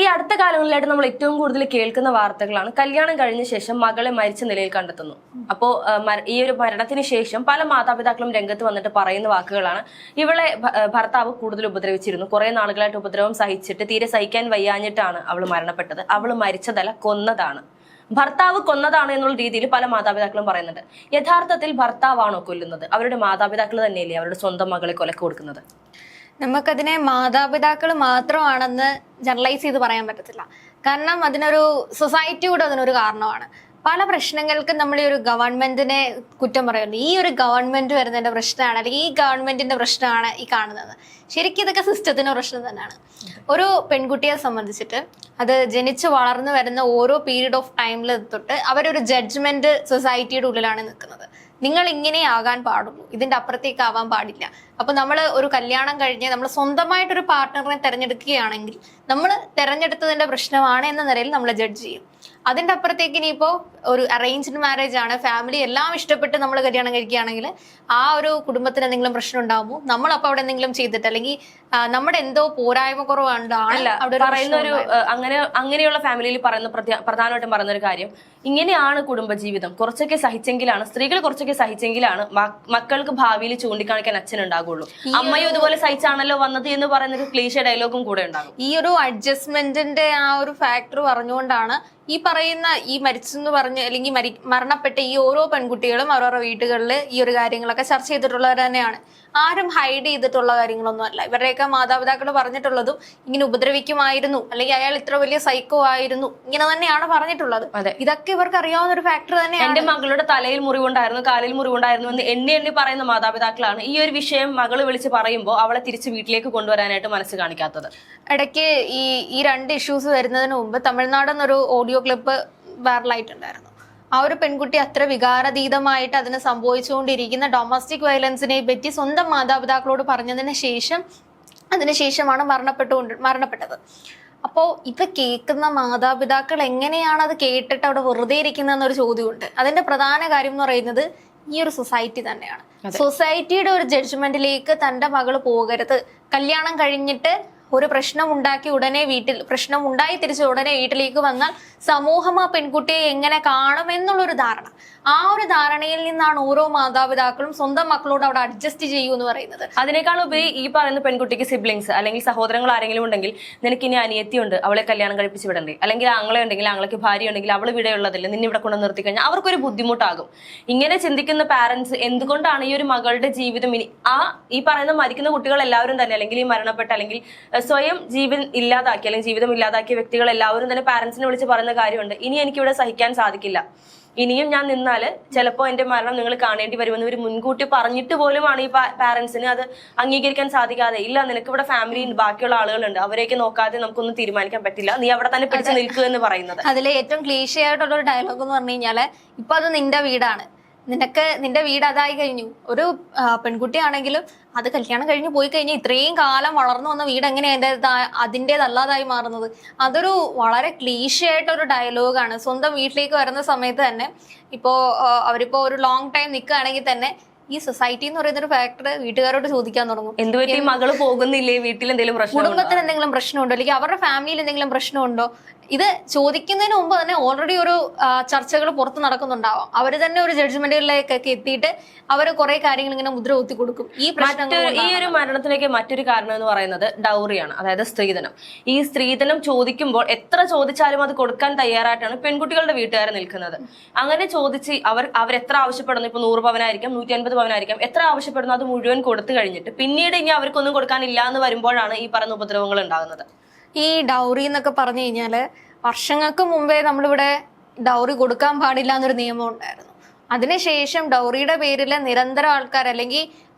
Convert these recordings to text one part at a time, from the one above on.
ഈ അടുത്ത കാലങ്ങളിലായിട്ട് നമ്മൾ ഏറ്റവും കൂടുതൽ കേൾക്കുന്ന വാർത്തകളാണ് കല്യാണം കഴിഞ്ഞ ശേഷം മകളെ മരിച്ച നിലയിൽ കണ്ടെത്തുന്നു. അപ്പോൾ ഈ ഒരു മരണത്തിന് ശേഷം പല മാതാപിതാക്കളും രംഗത്ത് വന്നിട്ട് പറയുന്ന വാക്കുകളാണ്, ഇവളെ ഭർത്താവ് കൂടുതൽ ഉപദ്രവിച്ചിരുന്നു, കുറെ നാളുകളായിട്ട് ഉപദ്രവം സഹിച്ചിട്ട് തീരെ സഹിക്കാൻ വയ്യാഞ്ഞിട്ടാണ് അവൾ മരണപ്പെട്ടത്, അവൾ മരിച്ചതല്ല കൊന്നതാണ്, ഭർത്താവ് കൊന്നതാണ് എന്നുള്ള രീതിയിൽ പല മാതാപിതാക്കളും പറയുന്നുണ്ട്. യഥാർത്ഥത്തിൽ ഭർത്താവാണോ കൊല്ലുന്നത്? അവരുടെ മാതാപിതാക്കൾ തന്നെയല്ലേ അവരുടെ സ്വന്തം മകളെ കൊലക്ക് കൊടുക്കുന്നത്? നമുക്കതിനെ മാതാപിതാക്കൾ മാത്രമാണെന്ന് ജനറലൈസ് ചെയ്ത് പറയാൻ പറ്റത്തില്ല. കാരണം അതിനൊരു സൊസൈറ്റി കൂടെ അതിനൊരു കാരണമാണ്. പല പ്രശ്നങ്ങൾക്കും നമ്മൾ ഈ ഒരു ഗവൺമെന്റിനെ കുറ്റം പറയുന്നു. ഈ ഒരു ഗവൺമെന്റ് വരുന്നതിന്റെ പ്രശ്നമാണ്, അല്ലെങ്കിൽ ഈ ഗവൺമെന്റിന്റെ പ്രശ്നമാണ് ഈ കാണുന്നത്. ശരിക്കും ഇതൊക്കെ സിസ്റ്റത്തിന്റെ പ്രശ്നം തന്നെയാണ്. ഒരു പെൺകുട്ടിയെ സംബന്ധിച്ചിട്ട് അത് ജനിച്ച് വളർന്നു വരുന്ന ഓരോ പീരീഡ് ഓഫ് ടൈമിൽ തൊട്ട് അവരൊരു ജഡ്ജ്മെന്റ് സൊസൈറ്റിയുടെ ഉള്ളിലാണ് നിൽക്കുന്നത്. നിങ്ങൾ ഇങ്ങനെ ആകാൻ പാടുള്ളൂ, ഇതിന്റെ അപ്പുറത്തേക്ക് ആവാൻ പാടില്ല. അപ്പൊ നമ്മൾ ഒരു കല്യാണം കഴിഞ്ഞ് നമ്മൾ സ്വന്തമായിട്ടൊരു പാർട്ട്ണറിനെ തെരഞ്ഞെടുക്കുകയാണെങ്കിൽ നമ്മൾ തെരഞ്ഞെടുത്തതിന്റെ പ്രശ്നമാണ് എന്ന നിലയിൽ നമ്മൾ ജഡ്ജ് ചെയ്യും. അതിന്റെ അപ്പുറത്തേക്ക് ഇനിയിപ്പോ ഒരു അറേഞ്ച്ഡ് മാരേജ് ആണ്, ഫാമിലി എല്ലാം ഇഷ്ടപ്പെട്ട് നമ്മൾ കല്യാണം കഴിക്കുകയാണെങ്കിൽ ആ ഒരു കുടുംബത്തിന് എന്തെങ്കിലും പ്രശ്നം ഉണ്ടാകുമോ, നമ്മളപ്പോൾ അവിടെ എന്തെങ്കിലും ചെയ്തിട്ട് അല്ലെങ്കിൽ നമ്മുടെ എന്തോ പോരായ്മ കുറവാണ് പറയുന്ന ഒരു അങ്ങനെയുള്ള ഫാമിലിയിൽ പറയുന്ന പ്രധാനമായിട്ടും പറയുന്ന ഒരു കാര്യം, ഇങ്ങനെയാണ് കുടുംബജീവിതം, കുറച്ചൊക്കെ സഹിച്ചെങ്കിലാണ്, സ്ത്രീകൾ കുറച്ചൊക്കെ സഹിച്ചെങ്കിലാണ് മക്കൾക്ക് ഭാവിയിൽ ചൂണ്ടിക്കാണിക്കാൻ അച്ഛനുണ്ടാകുള്ളൂ. അമ്മയും ഇതുപോലെ സഹിച്ചാണല്ലോ വന്നത് എന്ന് പറയുന്ന ഒരു ക്ലീഷേ ഡയലോഗും കൂടെ ഉണ്ടാകും. ഈ ഒരു അഡ്ജസ്റ്റ്മെന്റിന്റെ ആ ഒരു ഫാക്ടർ പറഞ്ഞുകൊണ്ടാണ് ഈ പറയുന്ന ഈ മരിച്ചെന്ന് പറഞ്ഞ് അല്ലെങ്കിൽ മരണപ്പെട്ട ഈ ഓരോ പെൺകുട്ടികളും അവരവരുടെ വീട്ടുകളിൽ ഈ ഒരു കാര്യങ്ങളൊക്കെ ചർച്ച ചെയ്തിട്ടുള്ളവർ തന്നെയാണ്. ആരും ഹൈഡ് ചെയ്തിട്ടുള്ള കാര്യങ്ങളൊന്നും അല്ല. ഇവരുടെയൊക്കെ മാതാപിതാക്കൾ പറഞ്ഞിട്ടുള്ളതും ഇങ്ങനെ ഉപദ്രവിക്കുമായിരുന്നു, അല്ലെങ്കിൽ അയാൾ ഇത്ര വലിയ സൈക്കോ ആയിരുന്നു, ഇങ്ങനെ തന്നെയാണ് പറഞ്ഞിട്ടുള്ളത്. ഇതൊക്കെ ഇവർക്ക് അറിയാവുന്ന ഒരു ഫാക്ടർ തന്നെയാണ്. എന്റെ മകളുടെ തലയിൽ മുറിവുണ്ടായിരുന്നു, കാലിൽ മുറിവുണ്ടായിരുന്നു എന്ന് എണ്ണി പറയുന്ന മാതാപിതാക്കളാണ് ഈ ഒരു വിഷയം മകള് വിളിച്ച് പറയുമ്പോൾ അവളെ തിരിച്ച് വീട്ടിലേക്ക് കൊണ്ടുവരാനായിട്ട് മനസ്സ് കാണിക്കാത്തത്. ഇടയ്ക്ക് ഈ രണ്ട് ഇഷ്യൂസ് വരുന്നതിന് മുമ്പ് തമിഴ്നാട് എന്നൊരു ഓഡിയോ ക്ലിപ്പ് വൈറലായിട്ടുണ്ടായിരുന്നു. ആ ഒരു പെൺകുട്ടി അത്ര വികാരാതീതമായിട്ട് അതിന് സംഭവിച്ചുകൊണ്ടിരിക്കുന്ന ഡൊമസ്റ്റിക് വയലൻസിനെ പറ്റി സ്വന്തം മാതാപിതാക്കളോട് അതിനുശേഷമാണ് മരണപ്പെട്ടത്. അപ്പോൾ ഇത് കേൾക്കുന്ന മാതാപിതാക്കൾ എങ്ങനെയാണ് അത് കേട്ടിട്ട് അവിടെ വെറുതെ ഇരിക്കുന്നതെന്നൊരു ചോദ്യമുണ്ട്. അതിന്റെ പ്രധാന കാര്യം എന്ന് പറയുന്നത് ഈ ഒരു സൊസൈറ്റി തന്നെയാണ്. സൊസൈറ്റിയുടെ ഒരു ജഡ്ജ്മെന്റിലേക്ക് തന്റെ മകള് പോകരുത്, കല്യാണം കഴിഞ്ഞിട്ട് ഒരു പ്രശ്നം ഉണ്ടായി തിരിച്ച് ഉടനെ വീട്ടിലേക്ക് വന്നാൽ സമൂഹം ആ പെൺകുട്ടിയെ എങ്ങനെ കാണുമെന്നുള്ളൊരു ധാരണ, ആ ഒരു ധാരണയിൽ നിന്നാണ് ഓരോ മാതാപിതാക്കളും സ്വന്തം മക്കളോട് അവിടെ അഡ്ജസ്റ്റ് ചെയ്യൂ എന്ന് പറയുന്നത്. അതിനേക്കാൾ ഉപരി ഈ പറയുന്ന പെൺകുട്ടിക്ക് സിബ്ലിങ്സ് അല്ലെങ്കിൽ സഹോദരങ്ങൾ ആരെങ്കിലും ഉണ്ടെങ്കിൽ, നിനക്ക് ഇനി അനിയത്തിയുണ്ട്, അവളെ കല്യാണം കഴിപ്പിച്ച് വിടണ്ടേ, അല്ലെങ്കിൽ ആങ്ങളെ ഉണ്ടെങ്കിൽ ആങ്ങളയ്ക്ക് ഭാര്യ ഉണ്ടെങ്കിൽ അവൾ ഇവിടെ ഉള്ളതില്ല, നിന്നെ ഇവിടെ കൊണ്ട് നിർത്തി കഴിഞ്ഞാൽ അവർക്കൊരു ബുദ്ധിമുട്ടാകും. ഇങ്ങനെ ചിന്തിക്കുന്ന പാരന്റ്സ് എന്തുകൊണ്ടാണ് ഈ ഒരു മകളുടെ ജീവിതം ഈ പറയുന്ന മരിക്കുന്ന കുട്ടികൾ എല്ലാവരും തന്നെ, അല്ലെങ്കിൽ ഈ മരണപ്പെട്ട അല്ലെങ്കിൽ സ്വയം ജീവിതം ഇല്ലാതാക്കിയ വ്യക്തികൾ എല്ലാവരും തന്നെ പാരന്റ്സിനെ വിളിച്ച് പറയുന്ന കാര്യമുണ്ട്, ഇനി എനിക്കിവിടെ സഹിക്കാൻ സാധിക്കില്ല, ഇനിയും ഞാൻ നിന്നാല് ചിലപ്പോ എന്റെ മരണം നിങ്ങൾ കാണേണ്ടി വരുമെന്ന് ഇവർ മുൻകൂട്ടി പറഞ്ഞിട്ട് പോലുമാണ് ഈ പാരന്റ്സിന് അത് അംഗീകരിക്കാൻ സാധിക്കാതെ, ഇല്ല നിനക്ക് ഇവിടെ ഫാമിലി ബാക്കിയുള്ള ആളുകളുണ്ട്, അവരെയൊക്കെ നോക്കാതെ നമുക്കൊന്നും തീരുമാനിക്കാൻ പറ്റില്ല, നീ അവിടെ തന്നെ പിടിച്ചു നിൽക്കുക എന്ന് പറയുന്നത്. അതിലെ ഏറ്റവും ക്ലീഷേ ആയിട്ടുള്ള ഒരു ഡയലോഗ് എന്ന് പറഞ്ഞു കഴിഞ്ഞാല്, ഇപ്പൊ അത് നിന്റെ വീടാണ്, നിന്റെ വീട് അതായി കഴിഞ്ഞു. ഒരു പെൺകുട്ടിയാണെങ്കിലും അത് കല്യാണം കഴിഞ്ഞ് പോയി കഴിഞ്ഞാൽ ഇത്രയും കാലം വളർന്നു വന്ന വീട് എങ്ങനെയാ അതിൻ്റെതല്ലാതായി മാറുന്നത്? അതൊരു വളരെ ക്ലീഷേ ആയിട്ടൊരു ഡയലോഗാണ്. സ്വന്തം വീട്ടിലേക്ക് വരുന്ന സമയത്ത് തന്നെ അവരിപ്പോ ഒരു ലോങ് ടൈം നിൽക്കുകയാണെങ്കിൽ തന്നെ ഈ സൊസൈറ്റി എന്ന് പറയുന്ന ഒരു ഫാക്ടർ വീട്ടുകാരോട് ചോദിക്കാൻ തുടങ്ങും, എന്തുപറ്റി മകള് പോകുന്നില്ലേ, വീട്ടിൽ എന്തെങ്കിലും പ്രശ്നം, കുടുംബത്തിന് എന്തെങ്കിലും പ്രശ്നമുണ്ടോ, അല്ലെങ്കിൽ അവരുടെ ഫാമിലിയിൽ എന്തെങ്കിലും പ്രശ്നമുണ്ടോ? ഇത് ചോദിക്കുന്നതിന് മുമ്പ് തന്നെ ഓൾറെഡി ഒരു ചർച്ചകൾ പുറത്ത് നടക്കുന്നുണ്ടാവാം. അവർ തന്നെ ഒരു ജഡ്ജ്മെന്റുകളിലേക്കൊക്കെ എത്തിയിട്ട് അവർ കുറെ കാര്യങ്ങൾ ഇങ്ങനെ മുദ്ര കുത്തി കൊടുക്കും. ഈ ഒരു മരണത്തിലേക്ക് മറ്റൊരു കാരണം എന്ന് പറയുന്നത് ഡൗറിയാണ്, അതായത് സ്ത്രീധനം. ഈ സ്ത്രീധനം ചോദിക്കുമ്പോൾ എത്ര ചോദിച്ചാലും അത് കൊടുക്കാൻ തയ്യാറായിട്ടാണ് പെൺകുട്ടികളുടെ വീട്ടുകാർ നിൽക്കുന്നത്. അങ്ങനെ ചോദിച്ച് അവരെത്ര ആവശ്യപ്പെടുന്നു, ഇപ്പൊ 100 പവനായിരിക്കാം, 150 പവനായിരിക്കാം, എത്ര ആവശ്യപ്പെടുന്നു അത് മുഴുവൻ കൊടുത്തു കഴിഞ്ഞിട്ട് പിന്നീട് ഇനി അവർക്കൊന്നും കൊടുക്കാനില്ല എന്ന് വരുമ്പോഴാണ് ഈ പറഞ്ഞ ഉപദ്രവങ്ങൾ ഉണ്ടാകുന്നത്. ഈ ഡൗറി എന്നൊക്കെ പറഞ്ഞു കഴിഞ്ഞാല് വർഷങ്ങൾക്ക് മുമ്പേ നമ്മളിവിടെ ഡൗറി കൊടുക്കാൻ പാടില്ല എന്നൊരു നിയമം ഉണ്ടായിരുന്നു. അതിനുശേഷം ഡൗറിയുടെ പേരിൽ നിരന്തരം ആൾക്കാർ, അല്ലെങ്കിൽ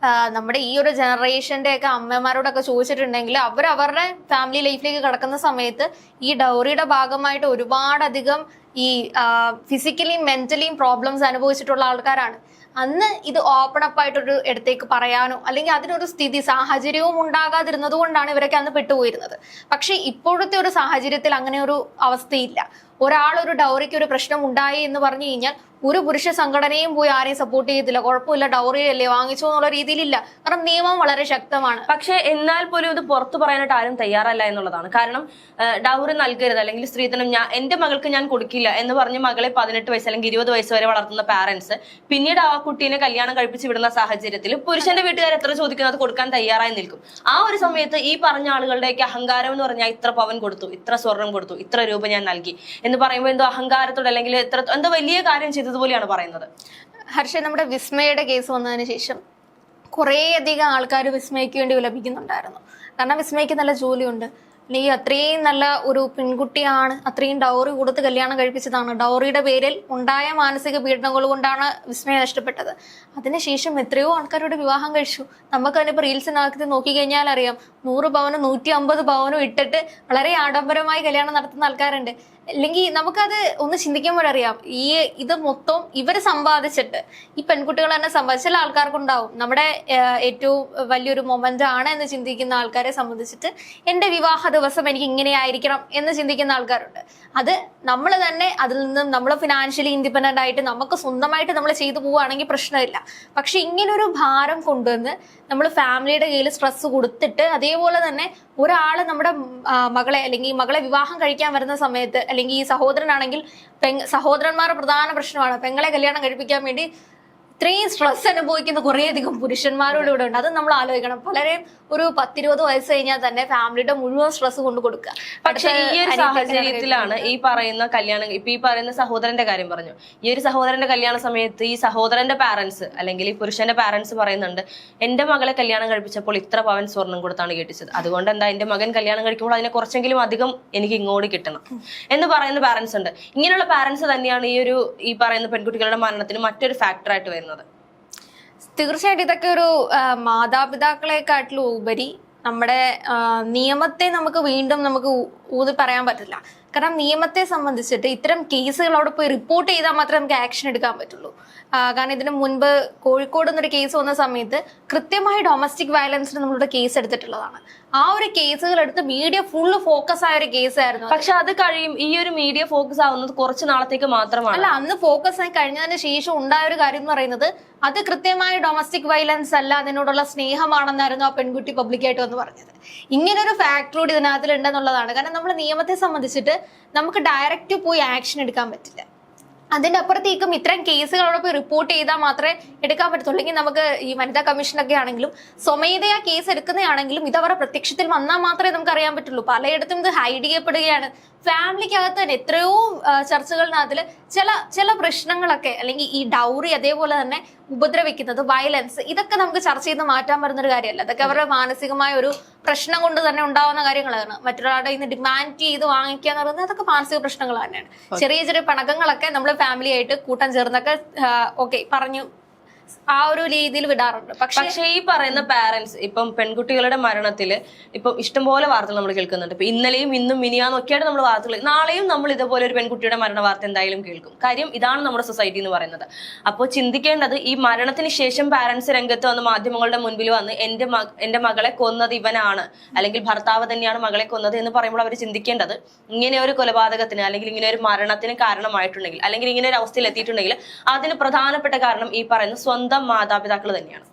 നമ്മുടെ ഈ ഒരു ജനറേഷന്റെ ഒക്കെ അമ്മമാരോടൊക്കെ ചോദിച്ചിട്ടുണ്ടെങ്കിൽ അവരുടെ ഫാമിലി ലൈഫിലേക്ക് കടക്കുന്ന സമയത്ത് ഈ ഡൗറിയുടെ ഭാഗമായിട്ട് ഒരുപാടധികം ഈ ഫിസിക്കലിയും മെന്റലിയും പ്രോബ്ലംസ് അനുഭവിച്ചിട്ടുള്ള ആൾക്കാരാണ്. അന്ന് ഇത് ഓപ്പൺ അപ്പ് ആയിട്ടൊരു ഇടത്തേക്ക് പറയാനോ അല്ലെങ്കിൽ അതിനൊരു സ്ഥിതി സാഹചര്യവും ഉണ്ടാകാതിരുന്നത് കൊണ്ടാണ് ഇവരൊക്കെ അന്ന് പെട്ടുപോയിരുന്നത്. പക്ഷെ ഇപ്പോഴത്തെ ഒരു സാഹചര്യത്തിൽ അങ്ങനെ ഒരു അവസ്ഥയില്ല. ഒരാളൊരു ഡൗറിക്ക് ഒരു പ്രശ്നം ഉണ്ടായി എന്ന് പറഞ്ഞു കഴിഞ്ഞാൽ ഒരു പുരുഷ സംഘടനയും പോയി ആരെയും സപ്പോർട്ട് ചെയ്യത്തില്ല. കുഴപ്പമില്ല, ഡൗറി അല്ലേ വാങ്ങിച്ചോ എന്നുള്ള രീതിയിലില്ല. കാരണം നിയമം വളരെ ശക്തമാണ്. പക്ഷെ എന്നാൽ പോലും ഇത് പുറത്തു പറയാനായിട്ട് ആരും തയ്യാറല്ല എന്നുള്ളതാണ്. കാരണം ഡൗറി നൽകരുത് അല്ലെങ്കിൽ സ്ത്രീധനം എന്റെ മകൾക്ക് ഞാൻ കൊടുക്കില്ല എന്ന് പറഞ്ഞ് മകളെ 18 വയസ്സ് അല്ലെങ്കിൽ 20 വയസ്സ് വരെ വളർത്തുന്ന പാരന്റ്സ് പിന്നീട് ആ കുട്ടീനെ കല്യാണം കഴിപ്പിച്ച് വിടുന്ന സാഹചര്യത്തിൽ പുരുഷന്റെ വീട്ടുകാർ എത്ര ചോദിക്കുന്നത് കൊടുക്കാൻ തയ്യാറായി നിൽക്കും. ആ ഒരു സമയത്ത് ഈ പറഞ്ഞ ആളുകളുടെയൊക്കെ അഹങ്കാരം എന്ന് പറഞ്ഞാൽ ഇത്ര പവൻ കൊടുത്തു, ഇത്ര സ്വർണം കൊടുത്തു, ഇത്ര രൂപ ഞാൻ നൽകി എന്ന് പറയുമ്പോൾ എന്തോ അഹങ്കാരത്തോടെ അല്ലെങ്കിൽ എന്തോ വലിയ കാര്യം ചെയ്തതുപോലെയാണ് പറയുന്നത്. ഹർഷ, നമ്മുടെ വിസ്മയുടെ കേസ് വന്നതിന് ശേഷം കുറേയധികം ആൾക്കാർ വിസ്മയ്ക്ക് വേണ്ടി വിലപിക്കുന്നുണ്ടായിരുന്നു. കാരണം വിസ്മയ്ക്ക് നല്ല ജോലിയുണ്ട്, അല്ലെങ്കിൽ അത്രയും നല്ല ഒരു പെൺകുട്ടിയാണ്, അത്രയും ഡൗറി കൊടുത്ത് കല്യാണം കഴിപ്പിച്ചതാണ്, ഡൗറിയുടെ പേരിൽ ഉണ്ടായ മാനസിക പീഡനങ്ങൾ കൊണ്ടാണ് വിസ്മയ നഷ്ടപ്പെട്ടത്. അതിനുശേഷം എത്രയോ ആൾക്കാരോട് വിവാഹം കഴിച്ചു. നമുക്ക് തന്നെ ഇപ്പോൾ റീൽസിനകത്ത് നോക്കിക്കഴിഞ്ഞാൽ അറിയാം, 100 പവനും 150 പവനും ഇട്ടിട്ട് വളരെ ആഡംബരമായി കല്യാണം നടത്തുന്ന ആൾക്കാരുണ്ട്. അല്ലെങ്കിൽ നമുക്കത് ഒന്ന് ചിന്തിക്കുമ്പോഴറിയാം, ഇത് മൊത്തം ഇവർ സമ്പാദിച്ചിട്ട് ഈ പെൺകുട്ടികൾ തന്നെ സമ്പാദിച്ച ചില ആൾക്കാർക്കുണ്ടാവും. നമ്മുടെ ഏറ്റവും വലിയൊരു മൊമെന്റ് ആണ് എന്ന് ചിന്തിക്കുന്ന ആൾക്കാരെ സംബന്ധിച്ചിട്ട് എൻ്റെ വിവാഹ ദിവസം എനിക്ക് ഇങ്ങനെ ആയിരിക്കണം എന്ന് ചിന്തിക്കുന്ന ആൾക്കാരുണ്ട്. അത് നമ്മൾ തന്നെ അതിൽ നിന്നും നമ്മൾ ഫിനാൻഷ്യലി ഇൻഡിപെൻഡന്റ് ആയിട്ട് നമുക്ക് സ്വന്തമായിട്ട് നമ്മൾ ചെയ്തു പോവുകയാണെങ്കിൽ പ്രശ്നമില്ല. പക്ഷെ ഇങ്ങനൊരു ഭാരം കൊണ്ടുവന്ന് നമ്മൾ ഫാമിലിയുടെ കയ്യിൽ സ്ട്രെസ് കൊടുത്തിട്ട് അതേപോലെ തന്നെ ഒരാള് നമ്മുടെ മകളെ അല്ലെങ്കിൽ മകളെ വിവാഹം കഴിക്കാൻ വരുന്ന സമയത്ത്, അല്ലെങ്കിൽ ഈ സഹോദരനാണെങ്കിൽ സഹോദരന്മാരുടെ പ്രധാന പ്രശ്നമാണ് പെങ്ങളെ കല്യാണം കഴിപ്പിക്കാൻ വേണ്ടി ഇത്രയും സ്ട്രെസ് അനുഭവിക്കുന്ന കുറേയധികം പുരുഷന്മാരോട് ഇവിടെ ഉണ്ട്. അത് നമ്മൾ ആലോചിക്കണം. പലരെയും ഒരു 10-20 വയസ്സ് കഴിഞ്ഞാൽ തന്നെ ഫാമിലിയുടെ മുഴുവൻ സ്ട്രെസ് കൊണ്ട് കൊടുക്കുക. പക്ഷെ ഈ ഒരു സാഹചര്യത്തിലാണ് ഈ പറയുന്ന കല്യാണം, ഇപ്പൊ ഈ പറയുന്ന സഹോദരന്റെ കാര്യം പറഞ്ഞു, ഈ ഒരു സഹോദരന്റെ കല്യാണ സമയത്ത് ഈ സഹോദരന്റെ പാരന്റ്സ് അല്ലെങ്കിൽ ഈ പുരുഷന്റെ പാരന്റ്സ് പറയുന്നുണ്ട്, എന്റെ മകളെ കല്യാണം കഴിപ്പിച്ചപ്പോൾ ഇത്ര പവൻ സ്വർണം കൊടുത്താണ് കെട്ടിച്ചത്, അതുകൊണ്ട് എന്താ എന്റെ മകൻ കല്യാണം കഴിക്കുമ്പോൾ അതിനെ കുറച്ചെങ്കിലും അധികം എനിക്ക് ഇങ്ങോട്ട് കിട്ടണം എന്ന് പറയുന്ന പാരന്റ്സ് ഉണ്ട്. ഇങ്ങനെയുള്ള പാരന്റ്സ് തന്നെയാണ് ഈ പറയുന്ന പെൺകുട്ടികളുടെ മരണത്തിന് മറ്റൊരു ഫാക്ടറായിട്ട് വരുന്നത്. തീർച്ചയായിട്ടും ഇതൊക്കെ ഒരു മാതാപിതാക്കളെക്കാട്ടിലും ഉപരി നമ്മുടെ നിയമത്തെ നമുക്ക് വീണ്ടും ഊതി പറയാൻ പറ്റില്ല. കാരണം നിയമത്തെ സംബന്ധിച്ചിട്ട് ഇത്തരം കേസുകൾ അവിടെ പോയി റിപ്പോർട്ട് ചെയ്താൽ മാത്രമേ നമുക്ക് ആക്ഷൻ എടുക്കാൻ പറ്റുള്ളൂ. കാരണം ഇതിന് മുൻപ് കോഴിക്കോട് നിന്നൊരു കേസ് വന്ന സമയത്ത് കൃത്യമായി ഡൊമസ്റ്റിക് വയലൻസിന് നമ്മളുടെ കേസ് എടുത്തിട്ടുള്ളതാണ്. ആ ഒരു കേസുകൾ എടുത്ത് മീഡിയ ഫുള്ള് ഫോക്കസ് ആയ ഒരു കേസായിരുന്നു. പക്ഷെ അത് കഴിയും, ഈ ഒരു മീഡിയ ഫോക്കസ് ആവുന്നത് കുറച്ച് നാളത്തേക്ക് മാത്രമാണ്. അല്ല, അന്ന് ഫോക്കസ് ആയി കഴിഞ്ഞതിന് ശേഷം ഉണ്ടായ ഒരു കാര്യം എന്ന് പറയുന്നത് അത് കൃത്യമായി ഡൊമസ്റ്റിക് വയലൻസ് അല്ല, അതിനോടുള്ള സ്നേഹമാണെന്നായിരുന്നു ആ പെൺകുട്ടി പബ്ലിക്കായിട്ട് വന്ന് പറഞ്ഞത്. ഇങ്ങനൊരു ഫാക്ടർ കൂടി ഇതിനകത്തിലുണ്ടെന്നുള്ളതാണ്. കാരണം നമ്മൾ നിയമത്തെ സംബന്ധിച്ചിട്ട് നമുക്ക് ഡയറക്റ്റ് പോയി ആക്ഷൻ എടുക്കാൻ പറ്റില്ല. അതിന്റെ അപ്പുറത്തേക്കും ഇത്തരം കേസുകളോടൊപ്പം റിപ്പോർട്ട് ചെയ്താൽ മാത്രമേ എടുക്കാൻ പറ്റത്തുള്ളൂ. അല്ലെങ്കിൽ നമുക്ക് ഈ വനിതാ കമ്മീഷനൊക്കെ ആണെങ്കിലും സ്വമേധയാ കേസ് എടുക്കുന്നതാണെങ്കിലും ഇത് അവരുടെ പ്രത്യക്ഷത്തിൽ വന്നാൽ മാത്രമേ നമുക്ക് അറിയാൻ പറ്റുള്ളൂ. പലയിടത്തും ഇത് ഹൈഡ് ചെയ്യപ്പെടുകയാണ്. ഫാമിലിക്കകത്ത് തന്നെ എത്രയോ ചർച്ചകളിനകത്തിൽ ചില പ്രശ്നങ്ങളൊക്കെ, അല്ലെങ്കിൽ ഈ ഡൗറി അതേപോലെ തന്നെ ഉപദ്രവിക്കുന്നത്, വയലൻസ്, ഇതൊക്കെ നമുക്ക് ചർച്ച ചെയ്ത് മാറ്റാൻ പറ്റുന്നൊരു കാര്യമല്ല. അതൊക്കെ അവരുടെ മാനസികമായ ഒരു പ്രശ്നം കൊണ്ട് തന്നെ ഉണ്ടാവുന്ന കാര്യങ്ങളാണ്. മറ്റൊരാളുടെ ഇന്ന് ഡിമാൻഡ് ചെയ്ത് വാങ്ങിക്കുക എന്ന് പറയുന്നത് അതൊക്കെ മാനസിക പ്രശ്നങ്ങൾ തന്നെയാണ്. ചെറിയ ചെറിയ പണക്കങ്ങളൊക്കെ നമ്മൾ ഫാമിലി ആയിട്ട് കൂട്ടം ചേർന്നൊക്കെ ഓക്കെ പറഞ്ഞു ആ ഒരു രീതിയിൽ വിടാറുണ്ട്. പക്ഷേ ഈ പറയുന്ന പാരന്റ്സ് ഇപ്പം പെൺകുട്ടികളുടെ മരണത്തില് ഇപ്പം ഇഷ്ടംപോലെ വാർത്തകൾ നമ്മൾ കേൾക്കുന്നുണ്ട്. ഇപ്പൊ ഇന്നലെയും ഇന്നും മിനിയാന്നൊക്കെയാണ് നമ്മൾ വാർത്തകൾ, നാളെയും നമ്മൾ ഇതുപോലെ ഒരു പെൺകുട്ടിയുടെ മരണ വാർത്ത എന്തായാലും കേൾക്കും. കാര്യം ഇതാണ് നമ്മുടെ സൊസൈറ്റി എന്ന് പറയുന്നത്. അപ്പോൾ ചിന്തിക്കേണ്ടത്, ഈ മരണത്തിന് ശേഷം പാരന്റ്സ് രംഗത്ത് വന്ന് മാധ്യമങ്ങളുടെ മുൻപിൽ വന്ന് എന്റെ മകളെ കൊന്നത് ഇവനാണ്, അല്ലെങ്കിൽ ഭർത്താവ് തന്നെയാണ് മകളെ കൊന്നത് എന്ന് പറയുമ്പോൾ അവർ ചിന്തിക്കേണ്ടത്, ഇങ്ങനെ ഒരു കൊലപാതകത്തിന് അല്ലെങ്കിൽ ഇങ്ങനെ ഒരു മരണത്തിന് കാരണമായിട്ടുണ്ടെങ്കിൽ അല്ലെങ്കിൽ ഇങ്ങനെ ഒരു അവസ്ഥയിൽ എത്തിയിട്ടുണ്ടെങ്കിൽ അതിന് പ്രധാനപ്പെട്ട കാരണം ഈ പറയുന്ന സ്വന്തം മാതാപിതാക്കൾ തന്നെയാണ്.